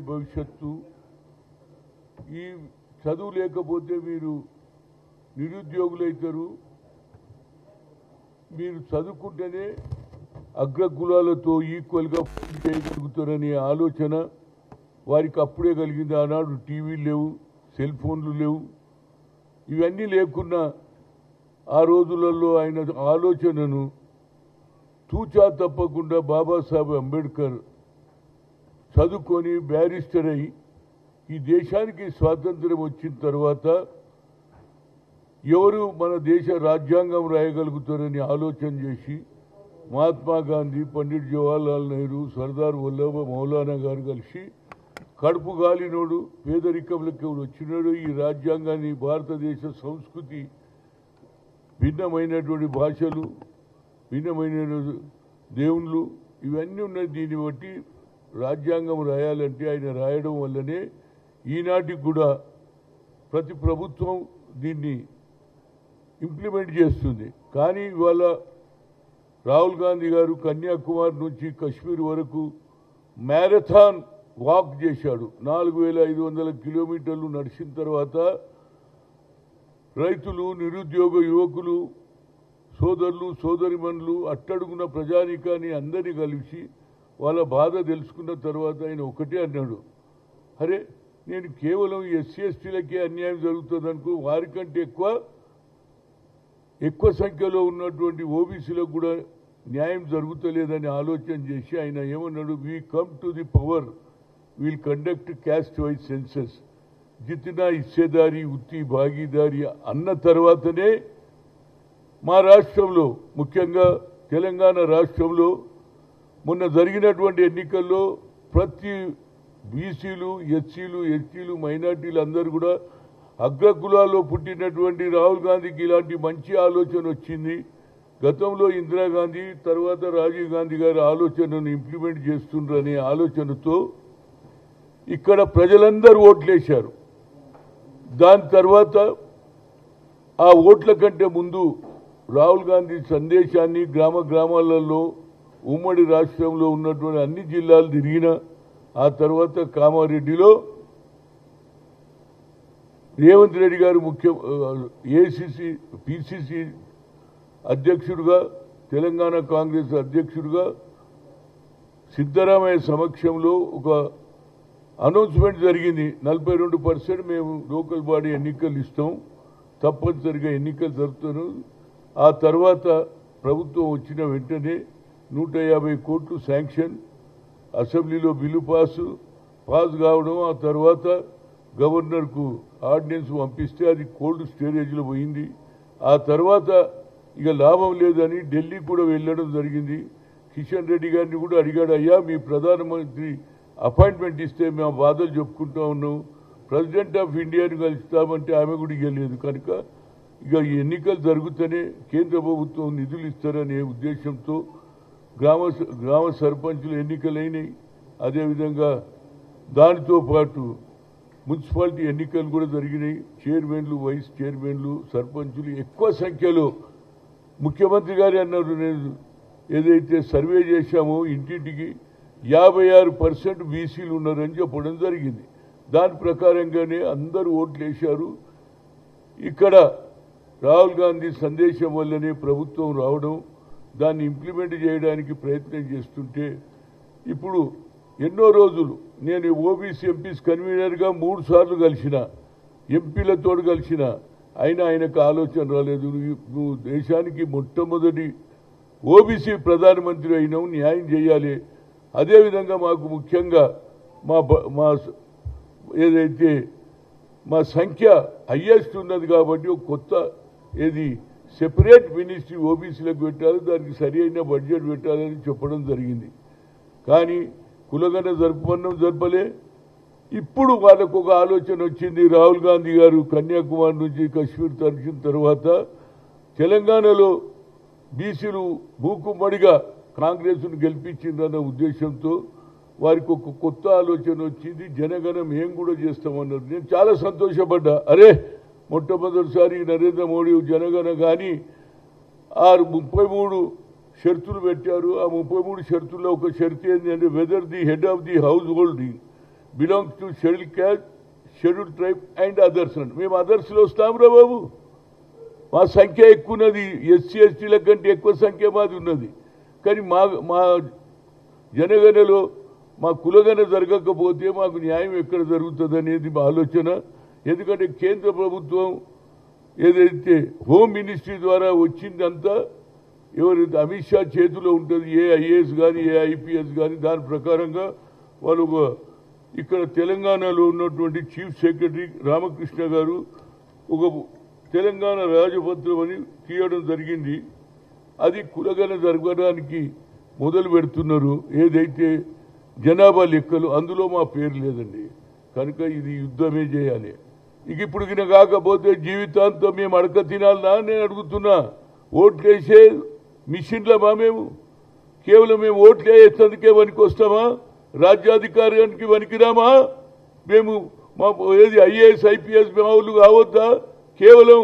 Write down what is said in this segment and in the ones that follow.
భవిష్యత్తు. ఈ చదువు లేకపోతే మీరు నిరుద్యోగులైతారు. మీరు చదువుకుంటేనే అగ్రకులాలతో ఈక్వల్గా చేయగలుగుతారనే ఆలోచన వారికి అప్పుడే కలిగింది. ఆనాడు టీవీలు లేవు, సెల్ ఫోన్లు లేవు. ఇవన్నీ లేకున్నా ఆ రోజులలో ఆయన ఆలోచనను తూచా తప్పకుండా బాబాసాహెబ్ అంబేద్కర్ చదువుకొని బ్యారిస్టర్ అయి ఈ దేశానికి స్వాతంత్రం వచ్చిన తర్వాత ఎవరు మన దేశ రాజ్యాంగం రాయగలుగుతారని ఆలోచన చేసి మహాత్మా గాంధీ, పండిట్ జవహర్లాల్ నెహ్రూ, సర్దార్ వల్లభాయ్ మౌలానా గారు కలిసి కడుపు గాలినోడు, పేదరికంలోకి వచ్చినాడు. ఈ రాజ్యాంగాన్ని, భారతదేశ సంస్కృతి, భిన్నమైనటువంటి భాషలు, భిన్నమైన దేవుళ్ళు ఇవన్నీ ఉన్నాయి. దీన్ని బట్టి రాజ్యాంగం రాయాలంటే ఆయన రాయడం వల్లనే ఈనాటికి కూడా ప్రతి ప్రభుత్వం దీన్ని ఇంప్లిమెంట్ చేస్తుంది. కానీ ఇవాళ రాహుల్ గాంధీ గారు కన్యాకుమారి నుంచి కశ్మీర్ వరకు మ్యారథాన్ వాక్ చేశాడు. 4500 కిలోమీటర్లు నడిచిన తర్వాత రైతులు, నిరుద్యోగ యువకులు, సోదరులు, సోదరిమణులు, అట్టడుగున ప్రజానీకాన్ని అందరినీ కలిసి వాళ్ళ బాధ తెలుసుకున్న తర్వాత ఆయన ఒకటే అన్నాడు, అరే నేను కేవలం ఎస్సీ ఎస్టీలకే అన్యాయం జరుగుతుంది అనుకో, వారికంటే ఎక్కువ సంఖ్యలో ఉన్నటువంటి ఓబీసీలకు కూడా న్యాయం జరుగుతలేదని ఆలోచన చేసి ఆయన ఏమన్నాడు, we come to the power, will conduct caste wise census, జితనా హిస్సేదారి ఉత్తి భాగీదారి అన్న తర్వాతనే మా రాష్ట్రంలో, ముఖ్యంగా తెలంగాణ రాష్ట్రంలో మొన్న జరిగినటువంటి ఎన్నికల్లో ప్రతి బీసీలు, ఎస్సీలు, ఎస్టీలు, మైనార్టీలు అందరూ కూడా అగ్రకులాల్లో పుట్టినటువంటి రాహుల్ గాంధీకి ఇలాంటి మంచి ఆలోచన వచ్చింది. గతంలో ఇందిరాగాంధీ, తర్వాత రాజీవ్ గాంధీ గారి ఆలోచనను ఇంప్లిమెంట్ చేస్తుండ్రనే ఆలోచనతో ఇక్కడ ప్రజలందరూ ఓట్లేశారు. దాని తర్వాత ఆ ఓట్ల కంటే ముందు రాహుల్ గాంధీ సందేశాన్ని గ్రామ గ్రామాలలో, ఉమ్మడి రాష్ట్రంలో ఉన్నటువంటి అన్ని జిల్లాలు తిరిగిన ఆ తర్వాత కామారెడ్డిలో రేవంత్ రెడ్డి గారు ఏఐసిసి పిసిసి అధ్యక్షుడిగా, తెలంగాణ కాంగ్రెస్ అధ్యక్షుడిగా సిద్ధరామయ్య సమక్షంలో ఒక అనౌన్స్మెంట్ జరిగింది. 42% మేము లోకల్ బాడీ ఎన్నికలు ఇస్తాం, తప్పనిసరిగా ఎన్నికలు జరుపుతాను. ఆ తర్వాత ప్రభుత్వం వచ్చిన వెంటనే 150 కోట్లు శాంక్షన్, అసెంబ్లీలో బిల్లు పాస్ కావడం, ఆ తర్వాత గవర్నర్కు ఆర్డినెన్స్ పంపిస్తే అది కోల్డ్ స్టోరేజ్లో పోయింది. ఆ తర్వాత ఇక లాభం లేదని ఢిల్లీ కూడా వెళ్ళడం జరిగింది. కిషన్ రెడ్డి గారిని కూడా అడిగాడు, అయ్యా మీ ప్రధానమంత్రి అపాయింట్మెంట్ ఇస్తే మేము బాధలు చెప్పుకుంటా ఉన్నాం, ప్రెసిడెంట్ ఆఫ్ ఇండియాని కలుస్తామంటే ఆమె కూడా ఇవ్వలేదు. కనుక ఇక ఈ ఎన్నికలు జరుగుతూనే కేంద్ర ప్రభుత్వం నిధులు ఇస్తారనే ఉద్దేశంతో గ్రామ సర్పంచులు ఎన్నికలైనవి. అదేవిధంగా దానితో పాటు మున్సిపాలిటీ ఎన్నికలు కూడా జరిగినాయి. చైర్మన్లు, వైస్ చైర్మన్లు, సర్పంచులు ఎక్కువ సంఖ్యలో. ముఖ్యమంత్రి గారు అన్నారు, నేను ఏదైతే సర్వే చేశామో ఇంటింటికి 56% బీసీలు ఉన్నారని చెప్పడం జరిగింది. దాని ప్రకారంగానే అందరూ ఓట్లు వేశారు. ఇక్కడ రాహుల్ గాంధీ సందేశం వల్లనే ప్రభుత్వం రావడం, దాన్ని ఇంప్లిమెంట్ చేయడానికి ప్రయత్నం చేస్తుంటే ఇప్పుడు ఎన్నో రోజులు నేను ఓబీసీ ఎంపీస్ కన్వీనర్గా 3 సార్లు కలిసిన, ఎంపీలతో కలిసిన, అయినా ఆయనకు ఆలోచన రాలేదు. నువ్వు దేశానికి మొట్టమొదటి ఓబీసీ ప్రధానమంత్రి అయినావు, న్యాయం చేయాలి. అదేవిధంగా మాకు ముఖ్యంగా మా ఏదైతే మా సంఖ్య హయ్యెస్ట్ ఉన్నది కాబట్టి ఒక కొత్త సెపరేట్ మినిస్ట్రీ ఓబీసీలకు పెట్టాలి, దానికి సరి అయిన బడ్జెట్ పెట్టాలని చెప్పడం జరిగింది. కానీ కులగన జరపలే. ఇప్పుడు వాళ్ళకు ఒక ఆలోచన వచ్చింది. రాహుల్ గాంధీ గారు కన్యాకుమారి నుంచి కశ్మీర్ తరిచిన తర్వాత తెలంగాణలో బీసీలు మూకుమ్మడిగా కాంగ్రెస్ను గెలిపించిందన్న ఉద్దేశంతో వారికి ఒక కొత్త ఆలోచన వచ్చింది. జనగణం ఏం కూడా చేస్తామన్నారు. నేను చాలా సంతోషపడ్డా. అరే మొట్టమొదటిసారి నరేంద్ర మోడీ జనగణ కానీ 33 షరతులు పెట్టారు. ఆ 33 షరతుల్లో ఒక షరతు ఏంటంటే whether the head of the house holding belongs to schedule caste, schedule tribe and others అని. మేము అదర్స్లో వస్తాంరా బాబు. మా సంఖ్య ఎక్కువ ఉన్నది, ఎస్సీ ఎస్టీల కంటే ఎక్కువ సంఖ్య మాది ఉన్నది. కానీ మా జనగణలో మా కులగణ జరగకపోతే మాకు న్యాయం ఎక్కడ జరుగుతుంది అనేది మా ఆలోచన. ఎందుకంటే కేంద్ర ప్రభుత్వం ఏదైతే హోమ్ మినిస్ట్రీ ద్వారా వచ్చిందంతా ఎవరైతే అమిత్ షా చేతిలో ఉంటుంది, ఏ ఐఏఎస్ కానీ ఏ ఐపీఎస్ కానీ దాని ప్రకారంగా వాళ్ళు ఇక్కడ తెలంగాణలో ఉన్నటువంటి చీఫ్ సెక్రటరీ రామకృష్ణ గారు ఒక తెలంగాణ రాజపత్రం అని తీయడం జరిగింది. అది కులగణ జరగడానికి మొదలు పెడుతున్నారు. ఏదైతే జనాభా లెక్కలు అందులో మా పేరు లేదండి. కనుక ఇది యుద్ధమే చేయాలి. ఇక ఇప్పుడు కాకపోతే జీవితాంతం మేము అడక తినాలనా నేను అడుగుతున్నా. ఓట్లేసే మిషన్లమా మేము? కేవలం మేము ఓట్లు వేసేందుకే పనికి వస్తామా? రాజ్యాధికారానికి పనికిరామా? మేము మా ఏది ఐఏఎస్ ఐపీఎస్ మావులు కావద్దా? కేవలం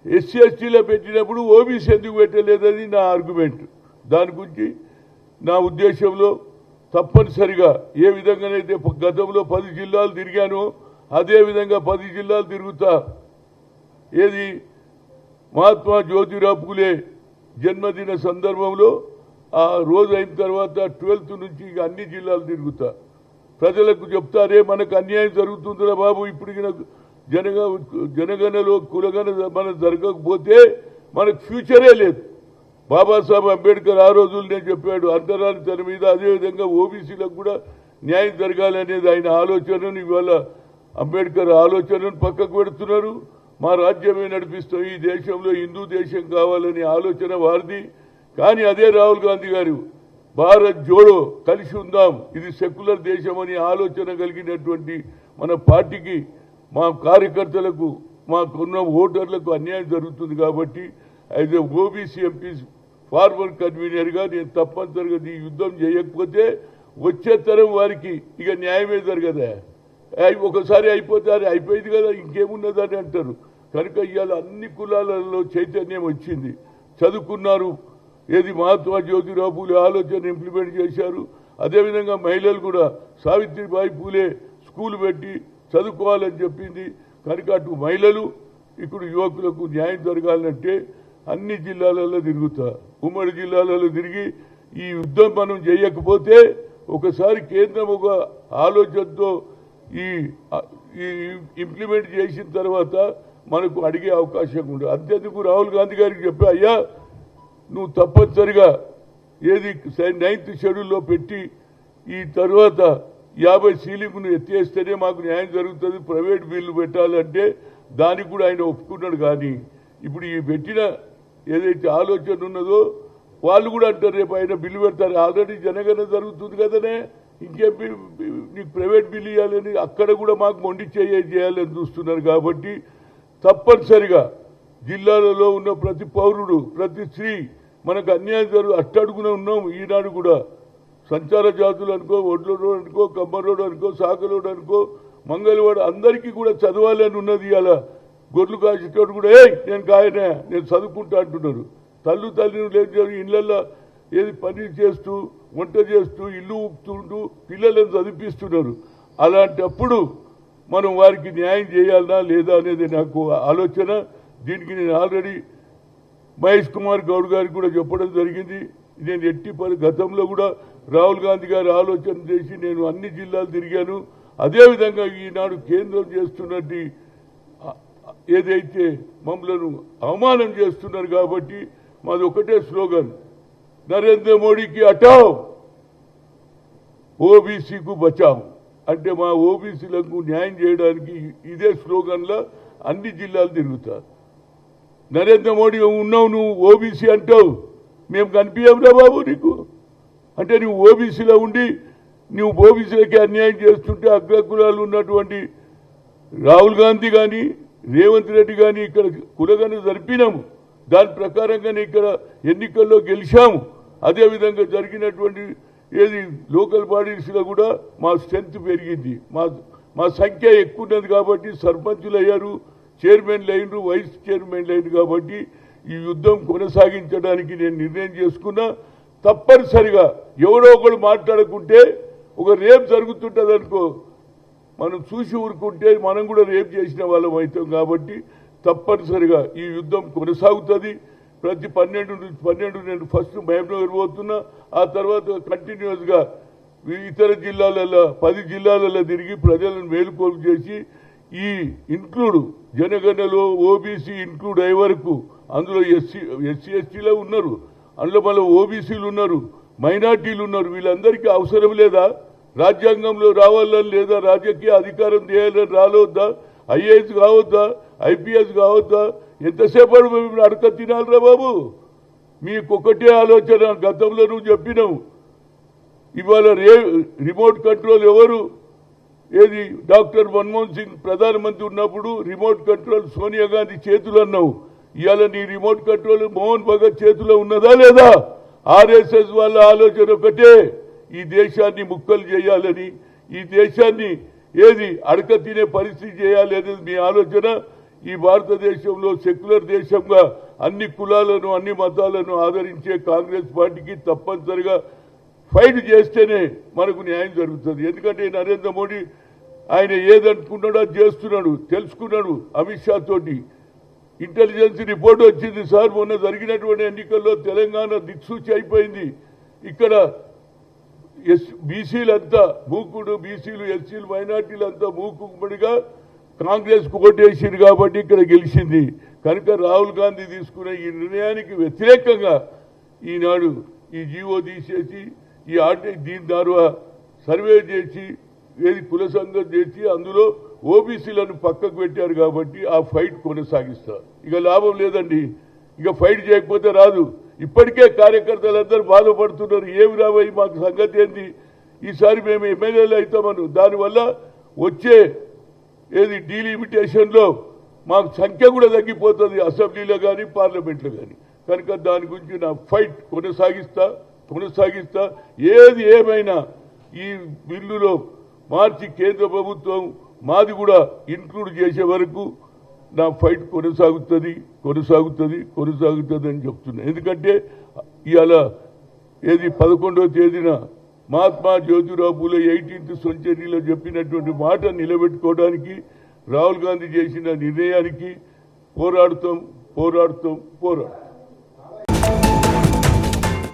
ఎస్సీ ఎస్టీలో పెట్టినప్పుడు ఓబీసీ ఎందుకు పెట్టలేదని నా ఆర్గ్యుమెంట్. దాని గురించి నా ఉద్దేశంలో తప్పనిసరిగా ఏ విధంగానైతే గతంలో 10 జిల్లాలు తిరిగానో అదేవిధంగా 10 జిల్లాలు తిరుగుతా. ఏది మహాత్మా జ్యోతిరావు పూలే జన్మదిన సందర్భంలో ఆ రోజు అయిన తర్వాత 12th నుంచి అన్ని జిల్లాలు తిరుగుతా. ప్రజలకు చెప్తారే మనకు అన్యాయం జరుగుతుందిరా బాబు. ఇప్పుడు జనగణలో కులగణ మనం జరగకపోతే మనకు ఫ్యూచరే లేదు. బాబాసాహెబ్ అంబేద్కర్ ఆ రోజులు నేను చెప్పాడు అంతరాని తన మీద. అదేవిధంగా ఓబీసీలకు కూడా న్యాయం జరగాలనేది ఆయన ఆలోచనను ఇవాళ అంబేద్కర్ ఆలోచనను పక్కకు పెడుతున్నారు. మా రాజ్యమే నడిపిస్తాం, ఈ దేశంలో హిందూ దేశం కావాలనే ఆలోచన వారిది. కానీ అదే రాహుల్ గాంధీ గారు భారత్ జోడో కలిసి ఉందాం, ఇది సెక్యులర్ దేశం అని ఆలోచన కలిగినటువంటి మన పార్టీకి, మా కార్యకర్తలకు, మాకున్న ఓటర్లకు అన్యాయం జరుగుతుంది. కాబట్టి as a OBC MP former కన్వీనర్గా నేను తప్పనిసరిగా ఈ యుద్ధం చేయకపోతే వచ్చే తరం వారికి ఇక న్యాయమే జరగదా? ఒకసారి అయిపోతే అది అయిపోయింది కదా ఇంకేమున్నదని అంటారు. కనుక ఇవాళ అన్ని కులాలలో చైతన్యం వచ్చింది. చదువుకున్నారు. ఏది మహాత్మా జ్యోతిరావు పూలే ఆలోచన ఇంప్లిమెంట్ చేశారు. అదేవిధంగా మహిళలు కూడా సావిత్రిబాయి పూలే స్కూల్ పెట్టి చదువుకోవాలని చెప్పింది. కనుక అటు మహిళలు ఇప్పుడు యువకులకు న్యాయం జరగాలంటే అన్ని జిల్లాలలో తిరుగుతా. ఉమ్మడి జిల్లాలలో తిరిగి ఈ యుద్ధం మనం చేయకపోతే ఒకసారి కేంద్రం ఒక ఆలోచనతో ఈ ఇంప్లిమెంట్ చేసిన తర్వాత మనకు అడిగే అవకాశం ఉండదు. అంతేందుకు రాహుల్ గాంధీ గారికి చెప్పా, అయ్యా నువ్వు తప్పనిసరిగా ఏది 9th షెడ్యూల్లో పెట్టి ఈ తర్వాత 50 సీలింగ్ను ఎత్తేస్తేనే మాకు న్యాయం జరుగుతుంది, ప్రైవేట్ బిల్లు పెట్టాలంటే దానికి కూడా ఆయన ఒప్పుకున్నాడు. కానీ ఇప్పుడు ఈ పెట్టిన ఏదైతే ఆలోచన ఉన్నదో వాళ్ళు కూడా అంటారు రేపు ఆయన బిల్లు పెడతారు. ఆల్రెడీ జనగణన జరుగుతుంది కదనే, ఇంకేం నీకు ప్రైవేట్ బిల్లు ఇవ్వాలని అక్కడ కూడా మాకు మొండి చేయాలని చూస్తున్నారు. కాబట్టి తప్పనిసరిగా జిల్లాలలో ఉన్న ప్రతి పౌరుడు, ప్రతి స్త్రీ మనకు అన్యాయం అట్టడుగున ఉన్నాం. ఈనాడు కూడా సంచార జాతులు అనుకో, ఒడ్ల రోడ్ అనుకో, కమ్మ రోడ్ అనుకో, సాక రోడ్ అనుకో, మంగళవాడ అందరికీ కూడా చదవాలని ఉన్నది. అలా గొర్రెలు కాసేటోడు కూడా నేను కాయనే నేను చదువుకుంటా అంటున్నారు. తల్లిని లేదు ఇళ్లలో ఏది పని చేస్తూ వంట చేస్తూ ఇల్లు ఊపుతుంటూ పిల్లలను చదివిస్తున్నారు. అలాంటప్పుడు మనం వారికి న్యాయం చేయాలనా లేదా అనేది నాకు ఆలోచన. దీనికి నేను ఆల్రెడీ మహేష్ కుమార్ గౌడ్ గారికి కూడా చెప్పడం జరిగింది. నేను ఎట్టి గతంలో కూడా రాహుల్ గాంధీ గారు ఆలోచన చేసి నేను అన్ని జిల్లాలు తిరిగాను. అదేవిధంగా ఈనాడు కేంద్రం చేస్తున్నట్టు ఏదైతే మమ్మలను అవమానం చేస్తున్నారు. కాబట్టి మాది ఒకటే స్లోగన్, నరేంద్ర మోడీకి హటావ్, ఓబీసీకు బచావ్. అంటే మా ఓబీసీలకు న్యాయం చేయడానికి ఇదే స్లోగన్లో అన్ని జిల్లాలు తిరుగుతారు. నరేంద్ర మోడీ ఉన్నావు, నువ్వు ఓబీసీ అంటావు, మేము కనిపించంరా బాబు నీకు. అంటే నువ్వు ఓబీసీలో ఉండి నువ్వు ఓబీసీలకి అన్యాయం చేస్తుంటే అగ్రకులాలు ఉన్నటువంటి రాహుల్ గాంధీ కానీ రేవంత్ రెడ్డి కానీ ఇక్కడ కులగణ జరిపినాము. దాని ప్రకారంగానే ఇక్కడ ఎన్నికల్లో గెలిచాము. అదేవిధంగా జరిగినటువంటి ఏది లోకల్ బాడీస్లో కూడా మా స్ట్రెంత్ పెరిగింది. మా సంఖ్య ఎక్కువ ఉన్నది కాబట్టి సర్పంచులు అయ్యారు, చైర్మన్లు అయినరు, వైస్ చైర్మన్లు అయినరు. కాబట్టి ఈ యుద్ధం కొనసాగించడానికి నేను నిర్ణయం చేసుకున్నా. తప్పనిసరిగా ఎవరో ఒకరు మాట్లాడుకుంటే ఒక రేపు జరుగుతుంటుంది అనుకో, మనం చూసి ఊరుకుంటే మనం కూడా రేపు చేసిన వాళ్ళం అవుతాం. కాబట్టి తప్పనిసరిగా ఈ యుద్ధం కొనసాగుతుంది. ప్రతి 12 నేను ఫస్ట్ మహబూబ్నగర్ పోతున్నా, ఆ తర్వాత కంటిన్యూస్గా ఇతర జిల్లాలలో 10 జిల్లాలలో తిరిగి ప్రజలను మేలుకొలుపు చేసి ఈ ఇంక్లూడ్ జనగణలో ఓబీసీ ఇంక్లూడ్ అయ్యే వరకు అందులో ఎస్సీ ఎస్టీలో ఉన్నారు, అందులో మళ్ళీ ఓబీసీలు ఉన్నారు, మైనార్టీలు ఉన్నారు. వీళ్ళందరికీ అవసరం లేదా? రాజ్యాంగంలో రావాలని లేదా? రాజకీయ అధికారం చేయాలని రావద్దా? ఐఏఎస్ కావద్దా? ఐపీఎస్ కావద్దా? ఎంతసేపు మేము అడక తినాలిరా బాబు? మీకొకటే ఆలోచన. గతంలో నువ్వు చెప్పినావు, ఇవాళ రిమోట్ కంట్రోల్ ఎవరు? ఏది డాక్టర్ మన్మోహన్ సింగ్ ప్రధానమంత్రి ఉన్నప్పుడు రిమోట్ కంట్రోల్ సోనియా గాంధీ చేతులు అన్నావు. ఇవాళ నీ రిమోట్ కంట్రోల్ మోహన్ భగత్ చేతిలో ఉన్నదా లేదా? ఆర్ఎస్ఎస్ వాళ్ళ ఆలోచన ఒకటే, ఈ దేశాన్ని ముక్కలు చేయాలని, ఈ దేశాన్ని ఏది అడక తినే పరిస్థితి చేయాలి అనేది మీ ఆలోచన. ఈ భారతదేశంలో సెక్యులర్ దేశంగా అన్ని కులాలను అన్ని మతాలను ఆదరించే కాంగ్రెస్ పార్టీకి తప్పనిసరిగా ఫైట్ చేస్తేనే మనకు న్యాయం జరుగుతుంది. ఎందుకంటే నరేంద్ర మోడీ ఆయన ఏదనుకున్నాడో అది చేస్తున్నాడు, తెలుసుకున్నాడు. అమిత్ షా తోటి ఇంటెలిజెన్స్ రిపోర్ట్ వచ్చింది. సార్ మొన్న జరిగినటువంటి ఎన్నికల్లో తెలంగాణ దిక్సూచి అయిపోయింది. ఇక్కడ బీసీలంతా మూకుడు, బీసీలు ఎస్సీలు మైనార్టీలు అంతా మూకుమ్మడిగా కాంగ్రెస్ ఓటేసింది కాబట్టి ఇక్కడ గెలిచింది. కనుక రాహుల్ గాంధీ తీసుకున్న ఈ నిర్ణయానికి వ్యతిరేకంగా ఈనాడు ఈ జీవో తీసేసి దీని ద్వారా సర్వే చేసి ఏది కుల సంఘం చేసి అందులో ఓబీసీలను పక్కకు పెట్టారు కాబట్టి ఆ ఫైట్ కొనసాగిస్తారు. ఇక లాభం లేదండి, ఇక ఫైట్ చేయకపోతే రాదు. ఇప్పటికే కార్యకర్తలందరూ బాధపడుతున్నారు. ఏమి రాబోయి మాకు సంగతి ఏంది, ఈసారి మేము ఎమ్మెల్యేలు అవుతామను. దానివల్ల వచ్చే ఏది డీలిమిటేషన్లో మాకు సంఖ్య కూడా తగ్గిపోతుంది, అసెంబ్లీలో కానీ పార్లమెంట్లో కానీ. కనుక దాని గురించి నా ఫైట్ కొనసాగిస్తా. ఏది ఏమైనా ఈ బిల్లులో మార్చి కేంద్ర ప్రభుత్వం మాది కూడా ఇంక్లూడ్ చేసే వరకు నా ఫైట్ కొనసాగుతుంది అని చెప్తున్నా. ఎందుకంటే ఇవాళ ఏది 11వ తేదీన మహాత్మా జ్యోతిరావు పూలే 18th సెంచరీలో చెప్పినటువంటి మాట నిలబెట్టుకోవడానికి రాహుల్ గాంధీ చేసిన నిర్ణయానికి పోరాడుతాం.